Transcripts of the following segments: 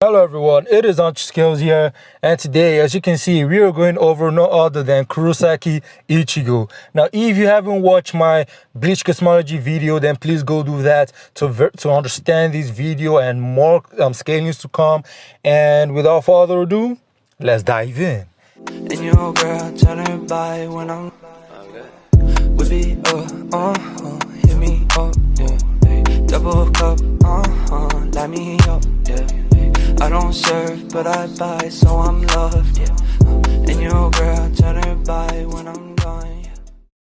Hello everyone, it is Skills here, and today, as you can see, we are going over no other than Kurosaki Ichigo. Now, if you haven't watched my bleach cosmology video, then please go do that to understand this video and more scalings to come. And without further ado, let's dive in. And your girl turn her by when I'm whip it hit me up, yeah. Double cup, light me up, yeah. I don't serve, but I buy, so I'm loved, yeah. And your girl turn her by when I'm gone, yeah.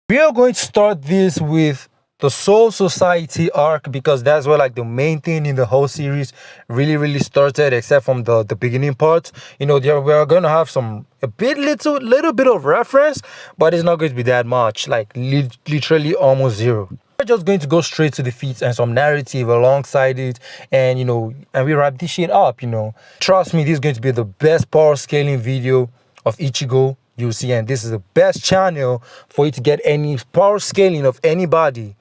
We are going to start this with the Soul Society arc because that's where like the main thing in the whole series really started, except from the beginning parts. You know, we are going to have little bit of reference, but it's not going to be that much, like literally almost zero. We're just going to go straight to the feats and some narrative alongside it, and we wrap this shit up. Trust me, this is going to be the best power scaling video of Ichigo you'll see, and this is the best channel for you to get any power scaling of anybody.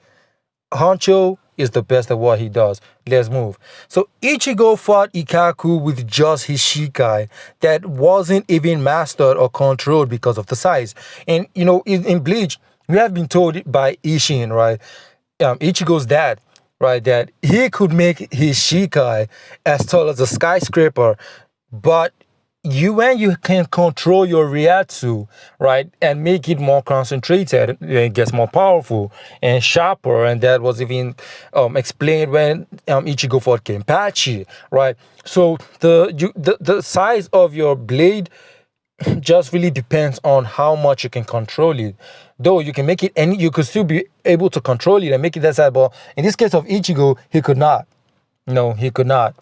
Honcho is the best at what he does. Let's move. So Ichigo fought Ikkaku with just his Shikai that wasn't even mastered or controlled because of the size. And in Bleach, we have been told by Ishin, right, Ichigo's dad, right, that he could make his Shikai as tall as a skyscraper, but when you can control your Ryatsu, right, and make it more concentrated, it gets more powerful and sharper, and that was even explained when Ichigo fought Kenpachi, right? So the size of your blade just really depends on how much you can control it. Though you can make it you could still be able to control it and make it that size, but in this case of Ichigo, he could not. No, he could not.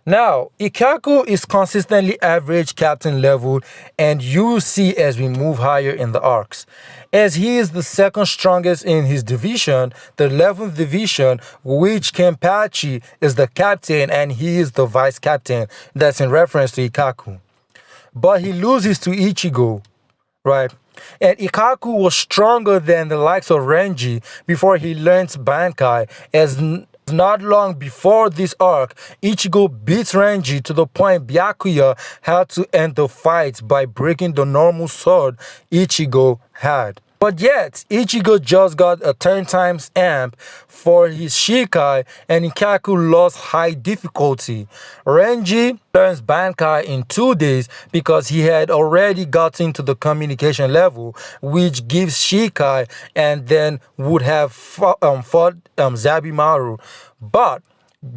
Now, Ikkaku is consistently average captain level, and you will see as we move higher in the arcs. As he is the second strongest in his division, the 11th division, which Kenpachi is the captain and he is the vice captain. That's in reference to Ikkaku. But he loses to Ichigo, right? And Ikkaku was stronger than the likes of Renji before he learned Bankai, as not long before this arc, Ichigo beats Renji to the point Byakuya had to end the fight by breaking the normal sword Ichigo had. But yet, Ichigo just got a 10 times amp for his Shikai, and Ikkaku lost high difficulty. Renji learns Bankai in 2 days because he had already gotten to the communication level, which gives Shikai, and then would have fought Zabimaru, but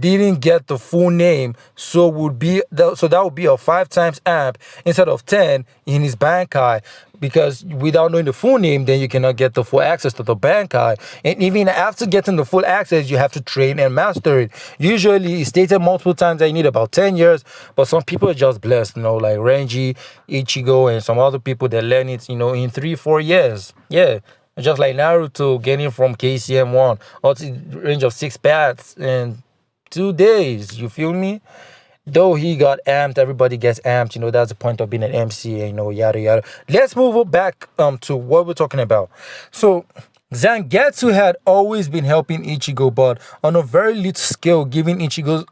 didn't get the full name, so that would be a 5 times amp instead of 10 in his Bankai, because without knowing the full name, then you cannot get the full access to the Bankai. And even after getting the full access, you have to train and master it. Usually it's stated multiple times that you need about 10 years, but some people are just blessed, like Renji, Ichigo, and some other people that learn it, in 3-4 years. Yeah, just like Naruto getting from KCM1 or to the range of 6 paths in 2 days. You feel me? Though he got amped, everybody gets amped. That's the point of being an MC, yada yada. Let's move it back to what we're talking about. So Zangetsu had always been helping Ichigo, but on a very little scale, giving Ichigo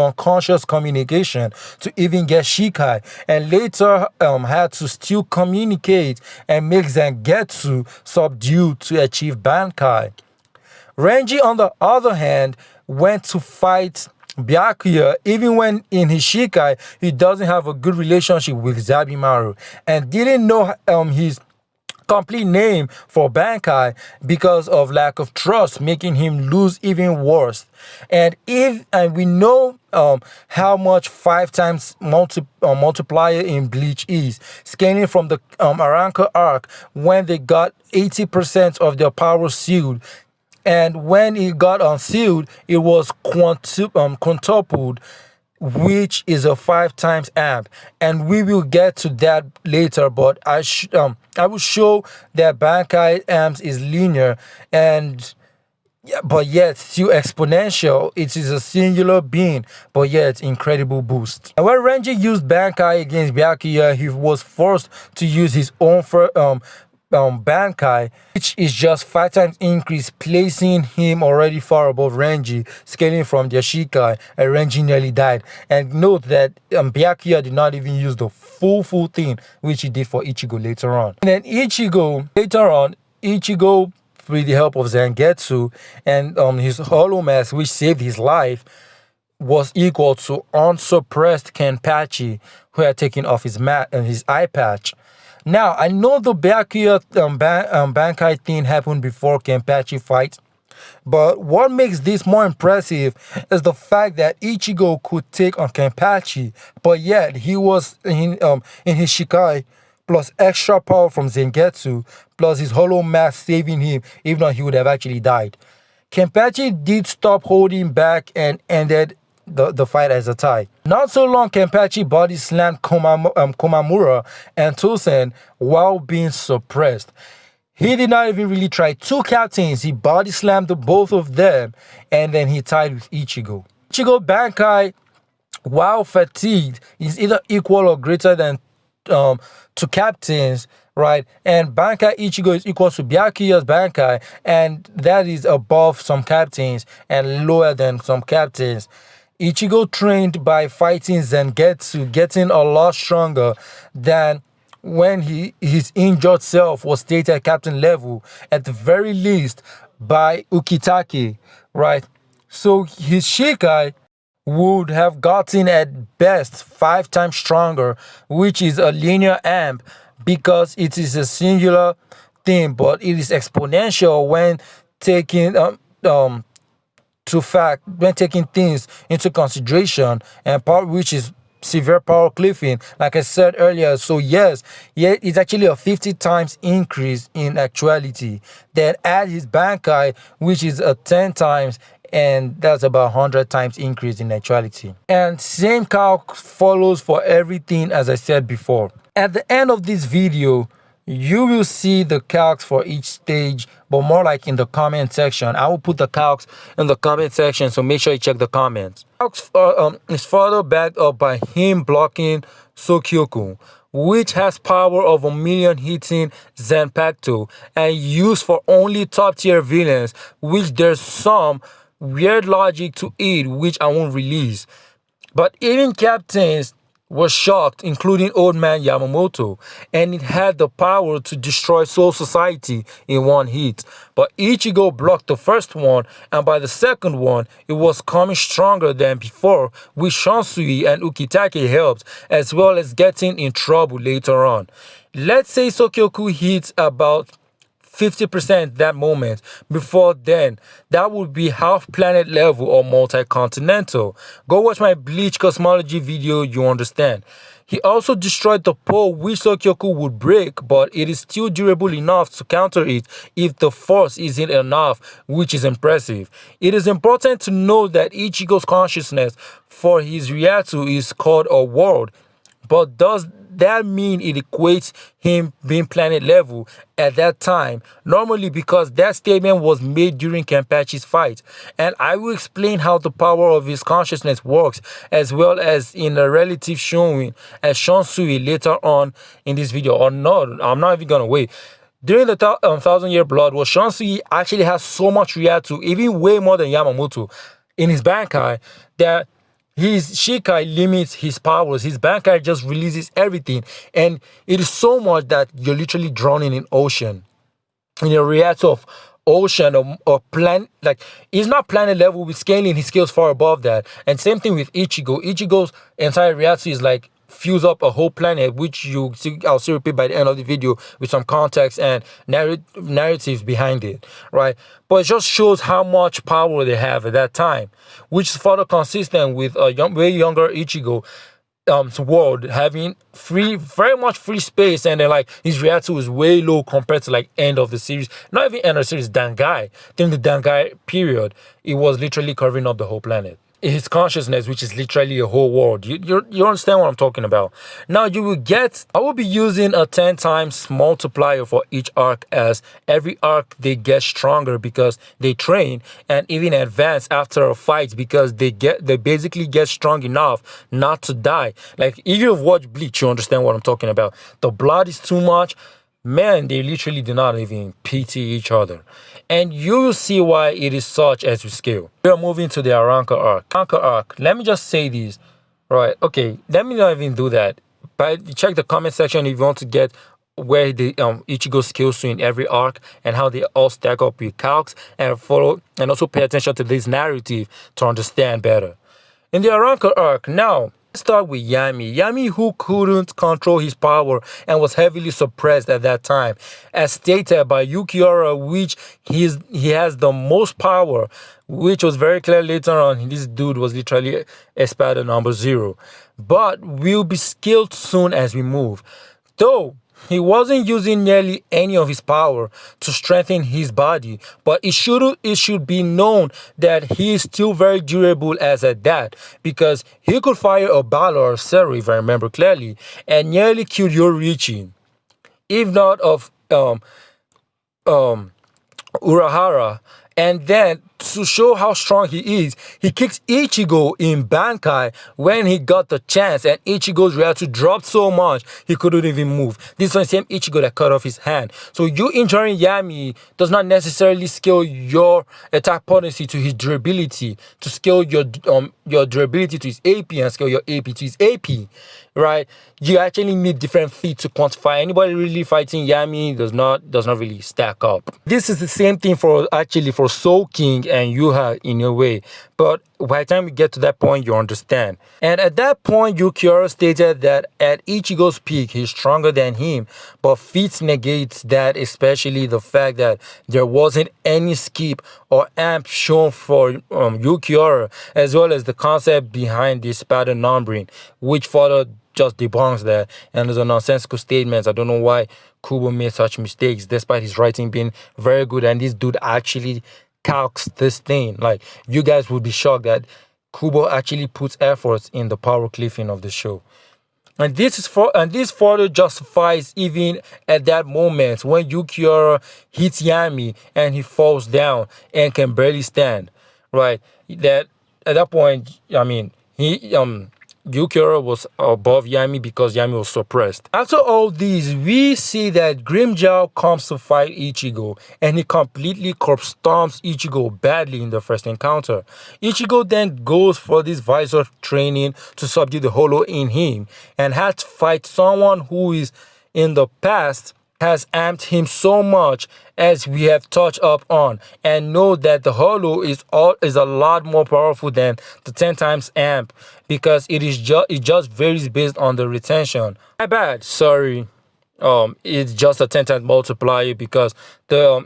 unconscious communication to even get Shikai, and later had to still communicate and make Zangetsu subdue to achieve Bankai. Renji, on the other hand, went to fight Byakuya even when in his Shikai he doesn't have a good relationship with Zabimaru, and didn't know his complete name for Bankai because of lack of trust, making him lose even worse. And we know how much 5 times multiplier in Bleach is, scaling from the Arrancar arc when they got 80% of their power sealed. And when it got unsealed, it was quintupled, which is a 5 times amp. And we will get to that later, but I will show that Bankai amps is linear, but yet still exponential. It is a singular being, but yet incredible boost. And when Renji used Bankai against Byakuya, he was forced to use his own Bankai, which is just 5 times increase, placing him already far above Renji, scaling from the Shikai, and Renji nearly died. And note that Byakuya did not even use the full thing, which he did for Ichigo later on. And then Ichigo, with the help of Zangetsu and his Hollow Mask, which saved his life, was equal to unsuppressed Kenpachi, who had taken off his eye patch. Now, I know the Byakuya Bankai thing happened before Kenpachi fight, but what makes this more impressive is the fact that Ichigo could take on Kenpachi, but yet he was in his Shikai, plus extra power from Zangetsu, plus his Hollow Mask saving him, even though he would have actually died. Kenpachi did stop holding back and ended the fight as a tie. Not so long, Kenpachi body slammed Komamura and Tosen while being suppressed. He did not even really try 2 captains. He body slammed both of them, and then he tied with Ichigo. Ichigo Bankai, while fatigued, is either equal or greater than 2 captains, right? And Bankai Ichigo is equal to Byakuya's Bankai, and that is above some captains and lower than some captains. Ichigo trained by fighting Zangetsu, getting a lot stronger than when his injured self was stated at captain level, at the very least by Ukitake, right? So his Shikai would have gotten at best 5 times stronger, which is a linear amp because it is a singular thing, but it is exponential when taking when taking things into consideration, and part which is severe power cliffing, like I said earlier. So yes, it's actually a 50 times increase in actuality. Then add his Bankai, which is a 10 times, and that's about 100 times increase in actuality. And same calc follows for everything as I said before. At the end of this video, you will see the calcs for each stage, but more like in the comment section. I will put the calcs in the comment section, so make sure you check the comments. Calcs is further backed up by him blocking Sokyoku, which has power of 1,000,000 hitting Zanpakuto and used for only top tier villains, which there's some weird logic to it, which I won't release. But even captains were shocked, including Old Man Yamamoto, and it had the power to destroy Soul Society in one hit. But Ichigo blocked the first one, and by the second one, it was coming stronger than before, which Shansui and Ukitake helped, as well as getting in trouble later on. Let's say Sokyoku hits about 50% that moment. Before then, that would be half planet level or multi-continental. Go watch my bleach cosmology video, you understand. He also destroyed the pole which Sokyoku would break, but it is still durable enough to counter it if the force isn't enough, which is impressive. It is important to know that Ichigo's consciousness for his Ryatsu is called a world, but does that mean it equates him being planet level at that time? Normally, because that statement was made during Kenpachi's fight. And I will explain how the power of his consciousness works, as well as in a relative showing as Shansui later on in this video. Or no, I'm not even gonna wait. During the 1,000-year blood, well, Shansui actually has so much Ryatsu, even way more than Yamamoto, in his Bankai, that his Shikai limits his powers. His Bankai just releases everything. And it is so much that you're literally drowning in ocean. In a reactor of ocean or planet, like, he's not planet level with scaling, his scales far above that. And same thing with Ichigo. Ichigo's entire reactor is like fuse up a whole planet, which I'll see repeat by the end of the video with some context and narratives behind it, right? But it just shows how much power they have at that time, which is further consistent with a way younger Ichigo world having very much free space, and then like his reactor is way low compared to like end of the series, not even end of the series, Dangai. During the Dangai period, it was literally covering up the whole planet. His consciousness, which is literally a whole world. You understand what I'm talking about. Now I will be using a 10 times multiplier for each arc, as every arc they get stronger because they train, and even advance after a fight because they basically get strong enough not to die. Like if you've watched Bleach, you understand what I'm talking about. The blood is too much, man, they literally do not even pity each other. And you will see why it is such as we scale. We are moving to the Arrancar arc. Arrancar arc, let me just say this. Right, okay, let me not even do that. But check the comment section if you want to get where the Ichigo skills to in every arc and how they all stack up with calcs, and follow and also pay attention to this narrative to understand better. In the Arrancar arc, now let's start with Yami. Yami, who couldn't control his power and was heavily suppressed at that time, as stated by Yukiura, which he has the most power, which was very clear later on. This dude was literally Espada number 0, but will be skilled soon as we move. Though he wasn't using nearly any of his power to strengthen his body, but it should be known that he is still very durable as at that, because he could fire a ball or a Seru, if I remember clearly, and nearly kill Yoriichi, if not of um Urahara. And then to show how strong he is, he kicked Ichigo in Bankai when he got the chance, and Ichigo's reaction dropped so much he couldn't even move. This was the same Ichigo that cut off his hand. So you injuring Yami does not necessarily scale your attack potency to his durability, to scale your durability to his AP and scale your AP to his AP, right? You actually need different feats to quantify. Anybody really fighting Yami does not really stack up. This is the same thing for Soul King and Yuha in a way, but by the time we get to that point, you understand. And at that point, Yukiura stated that at Ichigo's peak, he's stronger than him, but feats negates that, especially the fact that there wasn't any skip or amp shown for Yukiura, as well as the concept behind this pattern numbering, which further just debunks that, and those are nonsensical statements. I don't know why Kubo made such mistakes, despite his writing being very good, and this dude actually calcs this thing. Like, you guys would be shocked that Kubo actually puts efforts in the power cliffing of the show. And this further justifies, even at that moment when Yukiura hits Yami and he falls down and can barely stand, right? That at that point, I mean, Yukiura was above Yami because Yami was suppressed. After all this, we see that Grimmjow comes to fight Ichigo, and he completely corpse stomps Ichigo badly in the first encounter. Ichigo then goes for this visor training to subdue the holo in him, and had to fight someone who is in the past has amped him so much, as we have touched up on, and know that the holo is a lot more powerful than the 10 times amp, because it just varies based on the retention. My bad, sorry. It's just a 10 times multiplier, because the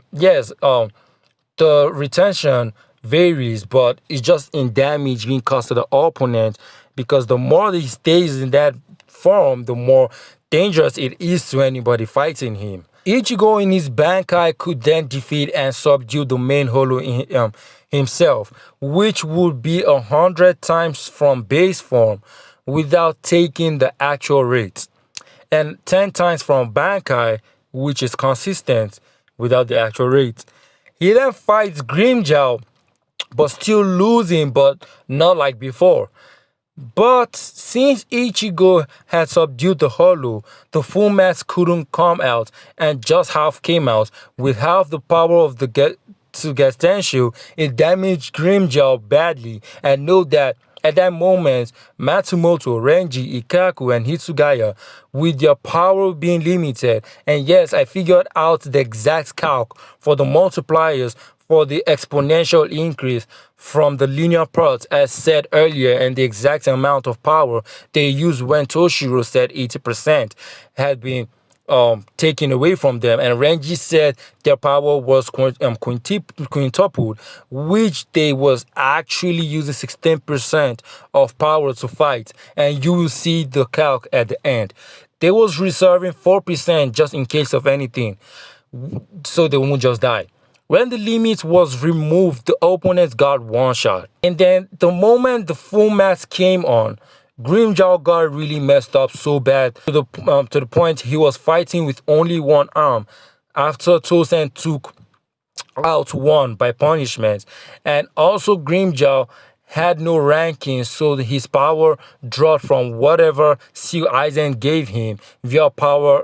retention varies, but it's just in damage being caused to the opponent, because the more he stays in that form, the more dangerous it is to anybody fighting him. Ichigo in his Bankai could then defeat and subdue the main holo in, himself, which would be 100 times from base form without taking the actual rate, and 10 times from Bankai, which is consistent without the actual rate. He then fights Grimmjow, but still losing, but not like before. But since Ichigo had subdued the holo, the full mass couldn't come out, and just half came out. With half the power of the Tenshu, it damaged Grimmjow badly, and note that at that moment, Matsumoto, Renji, Ikaku, and Hitsugaya, with their power being limited, and yes, I figured out the exact calc for the multipliers for the exponential increase from the linear parts as said earlier, and the exact amount of power they used when Toshiro said 80% had been taken away from them, and Renji said their power was quintupled, which they was actually using 16% of power to fight, and you will see the calc at the end. They was reserving 4% just in case of anything, so they won't just die. When the limit was removed, the opponents got one shot. And then the moment the full mass came on, Grimmjow got really messed up so bad to the point he was fighting with only one arm after Tosen took out one by punishment. And also Grimmjow had no ranking, so his power dropped from whatever Seal Eisen gave him via power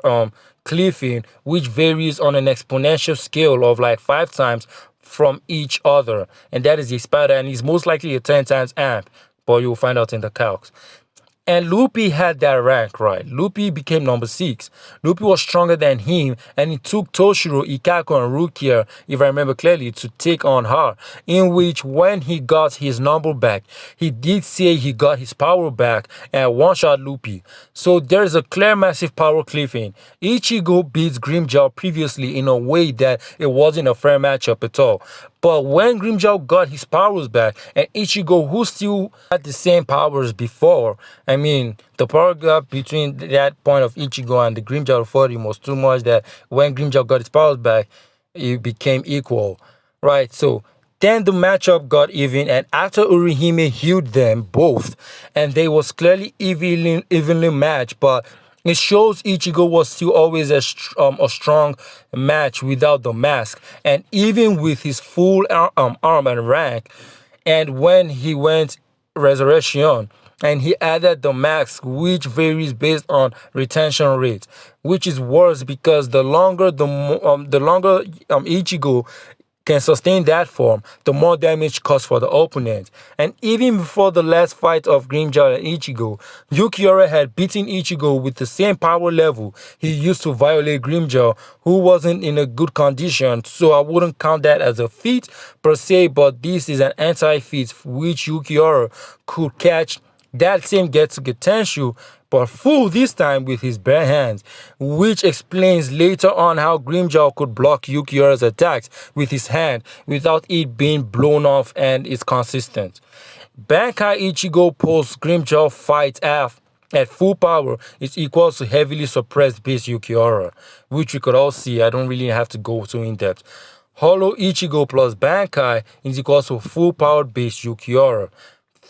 cliffing, which varies on an exponential scale of like 5 times from each other, and that is the Espada, and he's most likely a 10 times amp, but you'll find out in the calcs. And Luffy had that rank, right? Luffy became number 6. Luffy was stronger than him, and it took Toshiro, Ikako, and Rukia, if I remember clearly, to take on her. In which, when he got his number back, he did say he got his power back and one-shot Luffy. So there's a clear massive power cliffing. Ichigo beats Grimmjow previously in a way that it wasn't a fair matchup at all. But when Grimmjow got his powers back, and Ichigo, who still had the same powers before, I mean, the power gap between that point of Ichigo and the Grimmjow fought him was too much that when Grimmjow got his powers back, it became equal, right? So then the matchup got even, and after Urihime healed them both, and they was clearly evenly matched, but it shows Ichigo was still always a strong match without the mask, and even with his full arm and rank. And when he went Resurrection, and he added the mask, which varies based on retention rate, which is worse because the longer Ichigo can sustain that form, the more damage caused for the opponent. And even before the last fight of Grimmjow and Ichigo, Yukiura had beaten Ichigo with the same power level he used to violate Grimmjow, who wasn't in a good condition, so I wouldn't count that as a feat per se, but this is an anti-feat which Yukiura could catch that same Getsuga Tenshu, but full this time with his bare hands, which explains later on how Grimmjow could block Yukiura's attacks with his hand without it being blown off, and is consistent. Bankai Ichigo post Grimmjow fight at full power is equal to heavily suppressed base Yukiura, which we could all see. I don't really have to go too in depth. Hollow Ichigo plus Bankai is equal to full powered base Yukiura.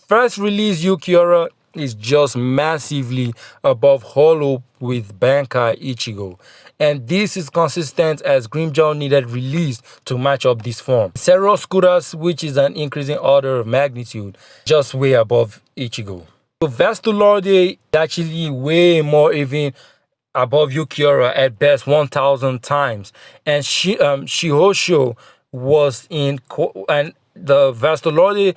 First release Yukiura is just massively above Hollow with Bankai Ichigo, and this is consistent as Grimmjow needed release to match up this form. Zero Scuras, which is an increasing order of magnitude, just way above Ichigo. So Vastulorde is actually way more even above Yukiura, at best 1,000 times, and Shihosho was in, and the Vastulorde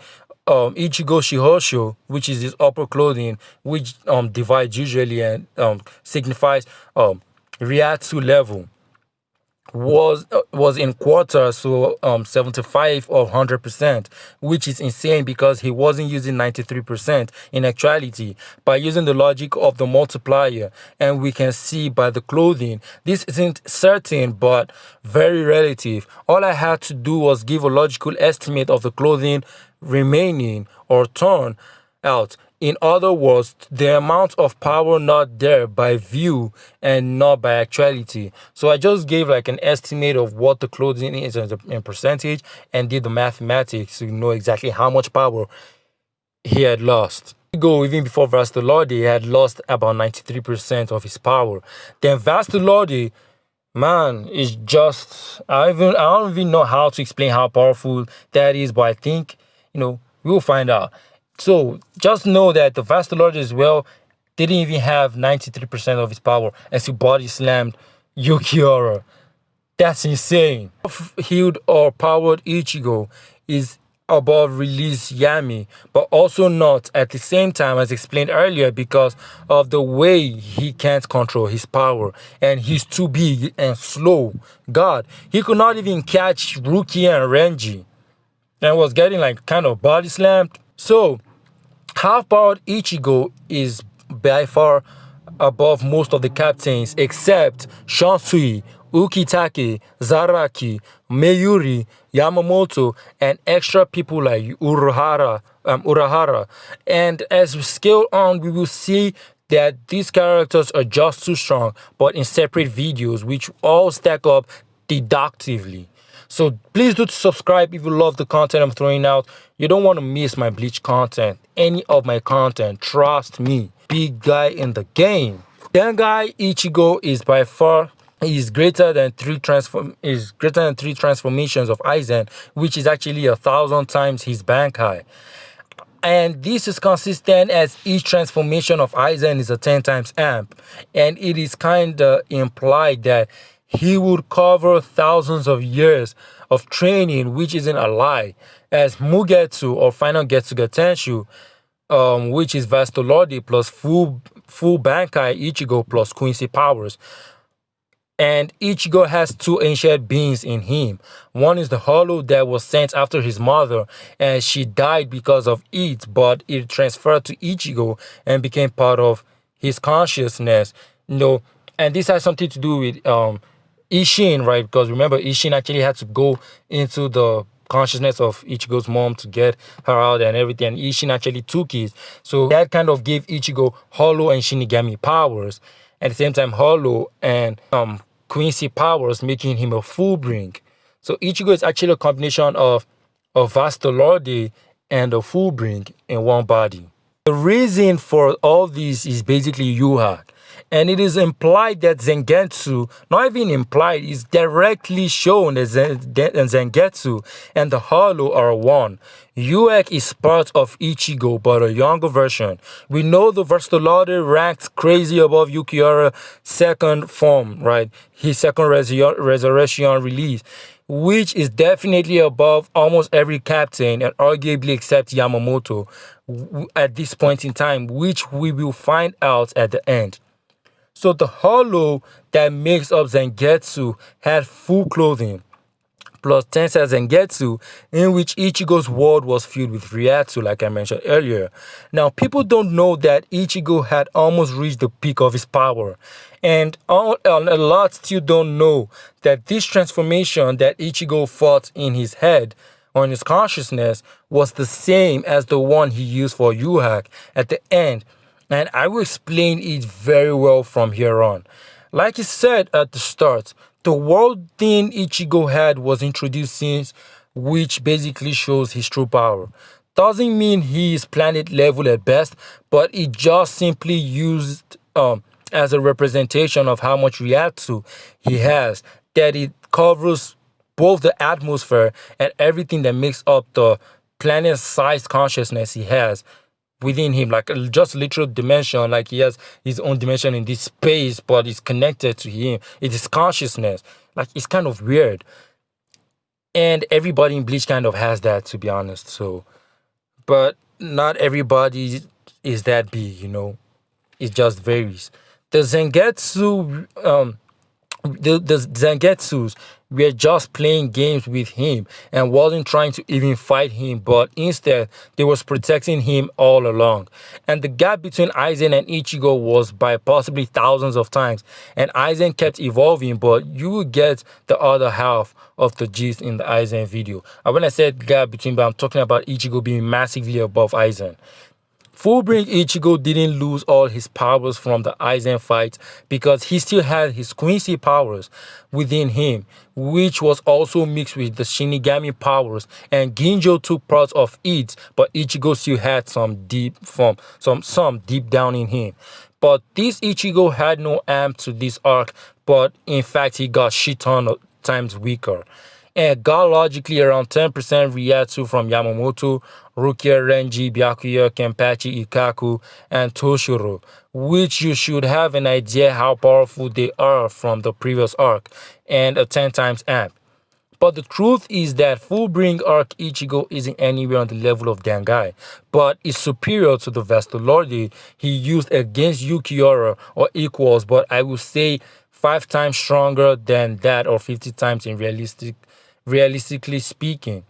Ichigo Shihosho, which is his upper clothing, which divides usually and signifies Ryatsu level, was in quarter, so 75 or 100%, which is insane because he wasn't using 93% in actuality by using the logic of the multiplier. And we can see by the clothing, this isn't certain but very relative. All I had to do was give a logical estimate of the clothing remaining or torn out. In other words, the amount of power not there by view and not by actuality. So I just gave like an estimate of what the clothing is in percentage and did the mathematics to know exactly how much power he had lost. Even before Vastulorde, he had lost about 93% of his power. Then Vastulorde, man, is just, I don't even know how to explain how powerful that is, but I think, we'll find out. So just know that the Vastulorde as well didn't even have 93% of his power as he body slammed Yukiura. That's insane. Healed or powered Ichigo is above release Yami, but also not at the same time as explained earlier because of the way he can't control his power and he's too big and slow. God, he could not even catch Rukia and Renji and was getting like kind of body slammed. So half-powered Ichigo is by far above most of the captains except Shansui, Ukitake, Zaraki, Meiuri, Yamamoto, and extra people like Urahara. And as we scale on, we will see that these characters are just too strong, but in separate videos, which all stack up deductively. So please do subscribe if you love the content I'm throwing out. You don't want to miss my Bleach content, any of my content, trust me. Big guy in the game. Bankai Ichigo is by far greater than three transformations of Aizen, which is actually 1,000 times his Bankai. And this is consistent as each transformation of Aizen is a 10 times amp. And it is kind of implied that he would cover thousands of years of training, which isn't a lie, as Mugetsu or Final Getsuga Tenshu, which is Vastolordi plus full Bankai Ichigo plus Quincy powers. And Ichigo has two ancient beings in him. One is the hollow that was sent after his mother, and she died because of it, but it transferred to Ichigo and became part of his consciousness. And this has something to do with Ishin, right? Because remember, Ishin actually had to go into the consciousness of Ichigo's mom to get her out and everything. And Ishin actually took it. So that kind of gave Ichigo Hollow and Shinigami powers. At the same time, Hollow and Quincy powers, making him a full bring. So Ichigo is actually a combination of a Vastolorde and a full bring in one body. The reason for all this is basically Yuha. And it is implied that Zangetsu, not even implied, is directly shown that Zangetsu and the Hollow are one. Yuek is part of Ichigo, but a younger version. We know the Verstolode ranks crazy above Yukiura's second form, right? His second resurrection release, which is definitely above almost every captain and arguably except Yamamoto at this point in time, which we will find out at the end. So the hollow that makes up Zangetsu had full clothing, plus Tensei Zangetsu, in which Ichigo's world was filled with Ryatsu, like I mentioned earlier. Now, people don't know that Ichigo had almost reached the peak of his power. And a lot still don't know that this transformation that Ichigo fought in his head or in his consciousness was the same as the one he used for Yuhak at the end. And I will explain it very well from here on. Like I said at the start, the world thing Ichigo had was introduced since, which basically shows his true power. Doesn't mean he is planet level at best, but it just simply used as a representation of how much Ryatsu he has, that it covers both the atmosphere and everything that makes up the planet-sized consciousness he has within him, like just literal dimension, like he has his own dimension in this space, but it's connected to him. It is consciousness. Like, it's kind of weird. And everybody in Bleach kind of has that, to be honest. So, but not everybody is that big. It just varies. The Zangetsu, the Zangetsus were just playing games with him and wasn't trying to even fight him, but instead they was protecting him all along. And the gap between Aizen and Ichigo was by possibly thousands of times, and Aizen kept evolving, but you will get the other half of the gist in the Aizen video. And when I said gap between, but I'm talking about Ichigo being massively above Aizen. Fullbring Ichigo didn't lose all his powers from the Aizen fight because he still had his Quincy powers within him, which was also mixed with the Shinigami powers, and Ginjo took parts of it, but Ichigo still had some deep down in him. But this Ichigo had no amp to this arc, but in fact he got shit ton times weaker. And got logically around 10% Ryatsu from Yamamoto, Rukia, Renji, Byakuya, Kenpachi, Ikaku, and Toshiro, which you should have an idea how powerful they are from the previous arc, and a 10 times amp. But the truth is that Fullbring arc Ichigo isn't anywhere on the level of Dangai, but is superior to the Vastolorde he used against Yukiura, or equals, but I will say 5 times stronger than that, or 50 times in realistically speaking.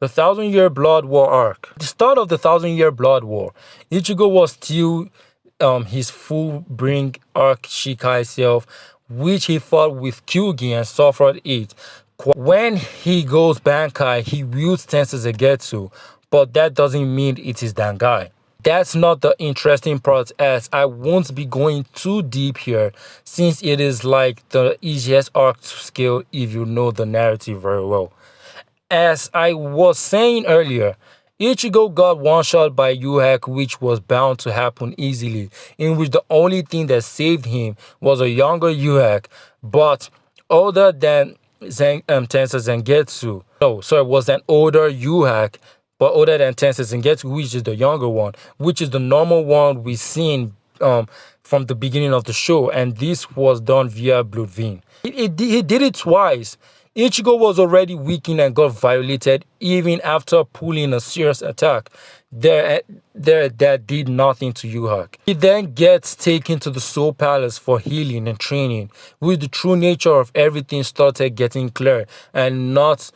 The 1,000-Year Blood War arc. At the start of the 1,000-Year Blood War, Ichigo was still his full bring arc Shikai self, which he fought with Kyugi and suffered it. When he goes Bankai, he wields Tensei Zangetsu, but that doesn't mean it is Dangai. That's not the interesting part, as I won't be going too deep here, since it is like the easiest arc to scale if you know the narrative very well. As I was saying earlier, Ichigo got one-shot by Yuhak, which was bound to happen easily, in which the only thing that saved him was a younger Yuhak, but older than Tensei Zangetsu. No, sorry, was an older Yuhak but other than Tensei Zangetsu, which is the younger one, which is the normal one we seen from the beginning of the show, and this was done via Blood Vein. He did it twice. Ichigo was already weakened and got violated even after pulling a serious attack. That did nothing to Yuhak. He then gets taken to the Soul Palace for healing and training, with the true nature of everything started getting clear, and not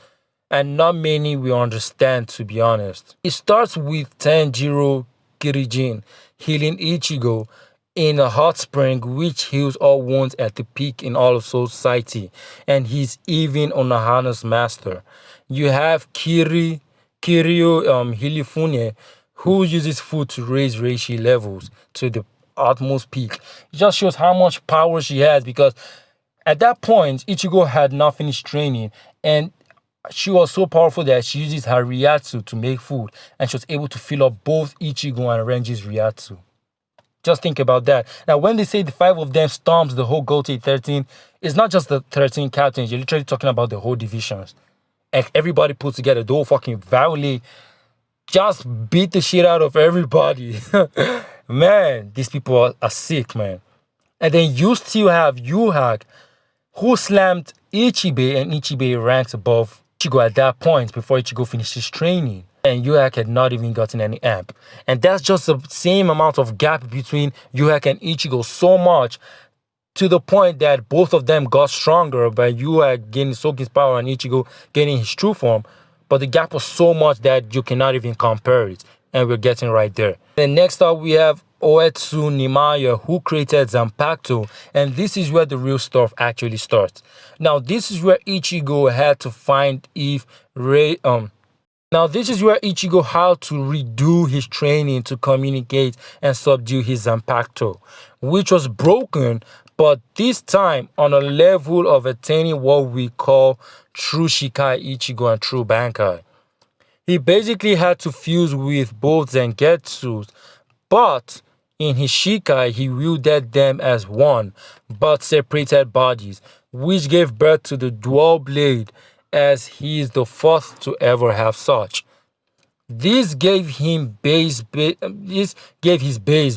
many will understand, to be honest. It starts with Tanjiro Kirijin healing Ichigo in a hot spring which heals all wounds at the peak in all of Soul Society, and he's even Onohana's master. You have Kiryu Hilifune, who uses food to raise Reishi levels to the utmost peak. It just shows how much power she has, because at that point, Ichigo had not finished training, and she was so powerful that she uses her Ryatsu to make food, and she was able to fill up both Ichigo and Renji's Ryatsu. Just think about that. Now, when they say the five of them storms the whole Gote 13, it's not just the 13 captains. You're literally talking about the whole divisions. And everybody put together, the whole fucking valley, just beat the shit out of everybody. Man, these people are sick, man. And then you still have Yuhak, who slammed Ichibe, and Ichibe ranks above Ichigo at that point before Ichigo finishes training. And Yuhak had not even gotten any amp. And that's just the same amount of gap between Yuhak and Ichigo, so much to the point that both of them got stronger by Yuhak gaining Soki's power and Ichigo gaining his true form. But the gap was so much that you cannot even compare it. And we're getting right there. Then next up we have Oetsu Nimaya, who created Zanpakuto, and this is where the real stuff actually starts. Now this is where Ichigo had to find if Now this is where Ichigo had to redo his training to communicate and subdue his Zanpakuto, which was broken, but this time on a level of attaining what we call true Shikai Ichigo and true Bankai. He basically had to fuse with both Zangetsus, but in his Shikai, he wielded them as one, but separated bodies, which gave birth to the dual blade, as he is the fourth to ever have such. This gave his base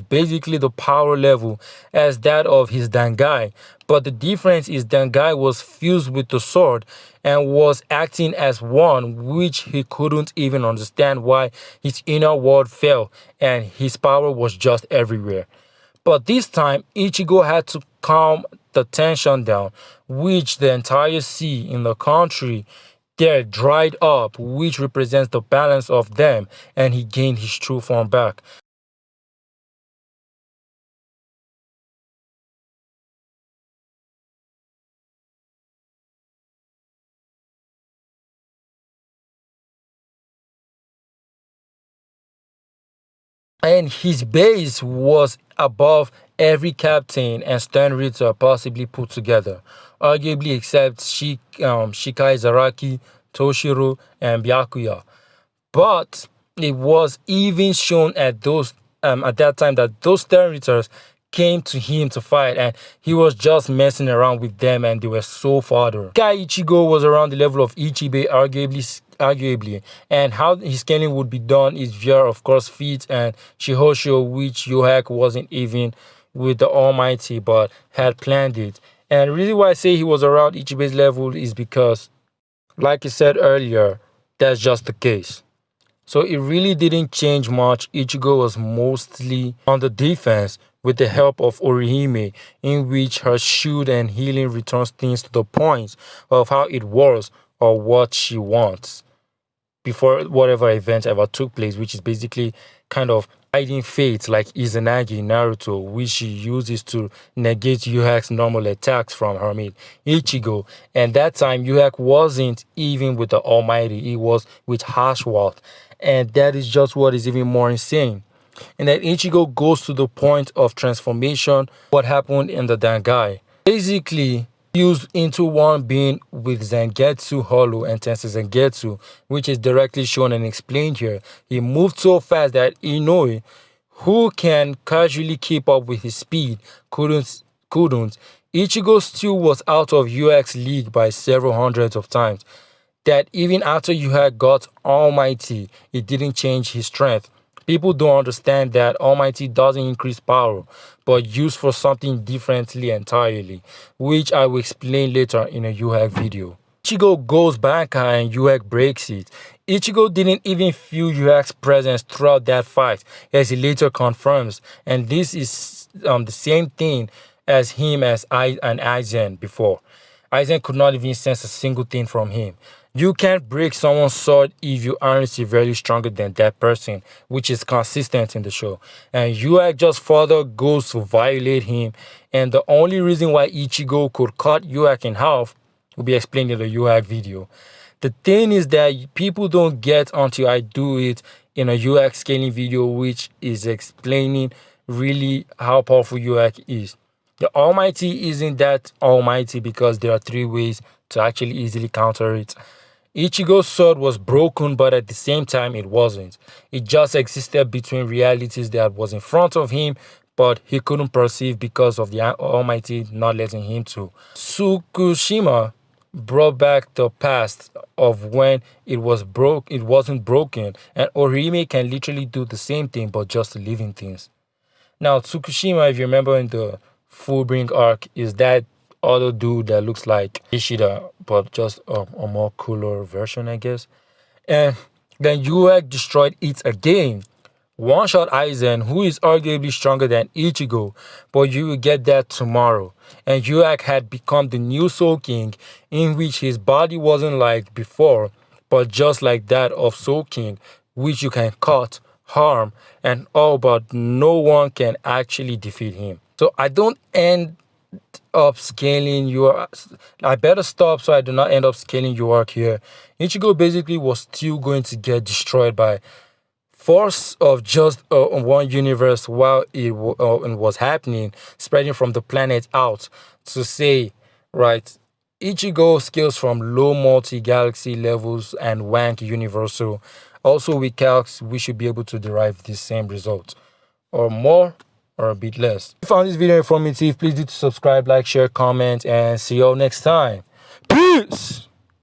basically the power level as that of his Dangai, but the difference is Dangai was fused with the sword and was acting as one, which he couldn't even understand why his inner world fell and his power was just everywhere. But this time, Ichigo had to calm the tension down, which the entire sea in the country there dried up, which represents the balance of them, and he gained his true form back. And his base was above every captain and Stern Ritter possibly put together, arguably except Shikai Zaraki, Toshiro, and Byakuya. But it was even shown at that time that those Territors came to him to fight, and he was just messing around with them, and they were so fodder. Guy Ichigo was around the level of Ichibe, arguably, and how his scaling would be done is via, of course, feet and Shihosho, which Yohak wasn't even with the Almighty, but had planned it. And really why I say he was around Ichibe's level is because, like I said earlier, that's just the case. So it really didn't change much. Ichigo was mostly on the defense with the help of Orihime, in which her shield and healing returns things to the point of how it was or what she wants before whatever event ever took place, which is basically kind of hiding fates like Izanagi in Naruto, which she uses to negate Yuhak's normal attacks from her mate Ichigo. And that time, Yuhak wasn't even with the Almighty, he was with Hashwat. And that is just what is even more insane. And then Ichigo goes to the point of transformation, what happened in the Dangai. Basically, fused into one being with Zangetsu Hollow and Tensei Zangetsu, which is directly shown and explained here. He moved so fast that Inoue, who can casually keep up with his speed, couldn't. Ichigo still was out of UX league by several hundreds of times. that even after you had got Almighty, it didn't change his strength. People don't understand that Almighty doesn't increase power, but used for something differently entirely, which I will explain later in a UHAC video. Ichigo goes back and UHAC breaks it. Ichigo didn't even feel UHAC's presence throughout that fight, as he later confirms, and this is the same thing as him as Aizen before. Aizen could not even sense a single thing from him. You can't break someone's sword if you aren't severely stronger than that person, which is consistent in the show. And Yuak just further goes to violate him, and the only reason why Ichigo could cut Yuak in half will be explained in the Yuak video. The thing is that people don't get until I do it in a UX scaling video, which is explaining really how powerful UX is. The Almighty isn't that almighty because there are three ways to actually easily counter it. Ichigo's sword was broken, but at the same time it wasn't. It just existed between realities that was in front of him, but he couldn't perceive because of the Almighty not letting him to. Tsukushima brought back the past of when it wasn't broken, and Orihime can literally do the same thing but just living things. Now, Tsukushima, if you remember in the Fullbring arc, is that other dude that looks like Ishida, but just a more cooler version, I guess. And then Yuek destroyed it again. One-shot Aizen, who is arguably stronger than Ichigo, but you will get that tomorrow. And Yuak had become the new Soul King, in which his body wasn't like before, but just like that of Soul King, which you can cut, harm, and all, but no one can actually defeat him. So I don't end up scaling your. I better stop so I do not end up scaling your arc here. Ichigo basically was still going to get destroyed by force of just one universe while it was happening, spreading from the planet out to say, right, Ichigo scales from low multi-galaxy levels and wank universal. Also with calcs, we should be able to derive the same result, or more, or a bit less. If you found this video informative, please do subscribe, like, share, comment, and see you all next time. Peace!